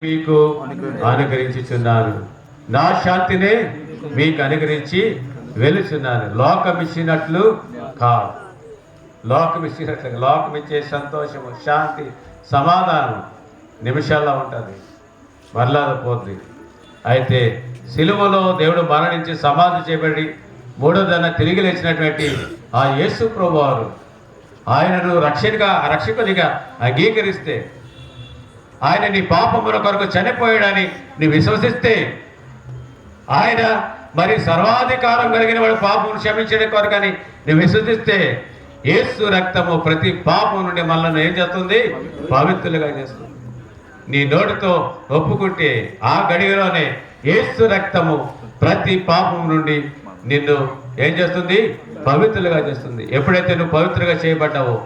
మీకు అనుగ్రహించుచున్నాను, నా శాంతినే మీకు అనుగ్రహించి వెలుచున్నాను. లోకం ఇచ్చినట్లు కాదు, లోకం ఇచ్చే సంతోషము, శాంతి, సమాధానం నిమిషాల్లో ఉంటుంది, మరలా పోద్ది. అయితే సిలువలో దేవుడు మరణించి సమాధి చేయబడి మూడో దిన తిరిగి లేచినటువంటి ఆ యేసు ప్రభువారు ఆయనను రక్షకునిగా అంగీకరిస్తే, ఆయన నీ పాపముల కొరకు చనిపోయాడని నీ విశ్వసిస్తే, ఆయన మరి సర్వాధికారం కలిగిన వాడు పాపమును క్షమించడం కొరకని నువ్వు విశ్వసిస్తే, యేసు రక్తము ప్రతి పాపం నుండి మనల్ని ఏం చేస్తుంది? పవిత్రులుగా చేస్తుంది. నీ నోటితో ఒప్పుకుంటే ఆ గడియలోనే యేసు రక్తము ప్రతి పాపం నుండి నిన్ను ఏం చేస్తుంది? పవిత్రులుగా చేస్తుంది. ఎప్పుడైతే నువ్వు పవిత్రంగా చేయబడ్డావో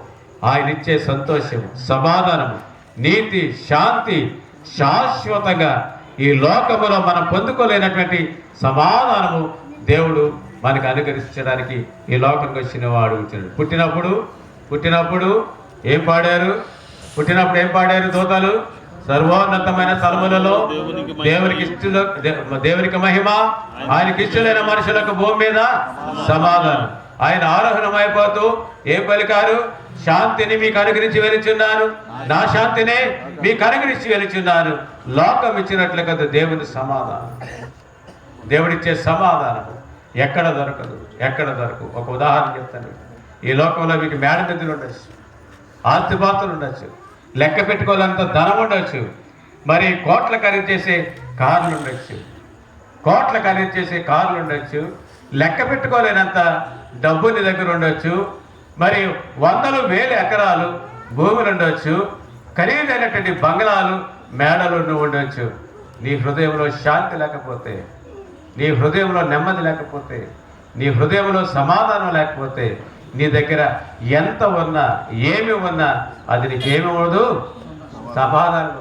ఆయన ఇచ్చే సంతోషము, సమాధానము, నీతి, శాంతి శాశ్వతంగా ఈ లోకములో మనం పొందుకోలేనటువంటి సమాధానము దేవుడు మనకు అనుగ్రహించడానికి ఈ లోకంకి వచ్చిన వాడు పుట్టినప్పుడు ఏం పాడారు? ఏం పాడారు దూతలు? సర్వోన్నతమైన స్థలములలో దేవునికి మహిమ, ఆయనకి ఇష్టలైన మనుషులకు భూమి మీద సమాధానం. ఆయన ఆరోహణమైపోతూ ఏం పలికారు? శాంతిని మీకు అనుగ్రహించి వెలుచున్నాను, నా శాంతినే మీకు అనుగ్రహించి వెలుచున్నాను. లోకం ఇచ్చినట్లు కదా దేవుని సమాధానం. దేవుడిచ్చే సమాధానం ఎక్కడ దొరకదు. ఒక ఉదాహరణ చెప్తాను. ఈ లోకంలో మీకు మేడ నిధులు ఉండొచ్చు, ఆస్తిపాస్తులు ఉండొచ్చు, లెక్క పెట్టుకోవాలంత ధనం ఉండొచ్చు, మరి కోట్ల ఖరీదు చేసే కార్లు ఉండొచ్చు, లెక్క పెట్టుకోలేనంత డబ్బు నీ దగ్గర ఉండొచ్చు, మరి వందలు వేల ఎకరాలు భూములు ఉండొచ్చు, ఖరీదైనటువంటి బంగ్లాలు, మేడలు ఉండొచ్చు. నీ హృదయంలో శాంతి లేకపోతే, నీ హృదయంలో నెమ్మది లేకపోతే, నీ హృదయంలో సమాధానం లేకపోతే, నీ దగ్గర ఎంత ఉన్నా ఏమి ఉన్నా అది నీకేమి అవ్వదు? సమాధానం.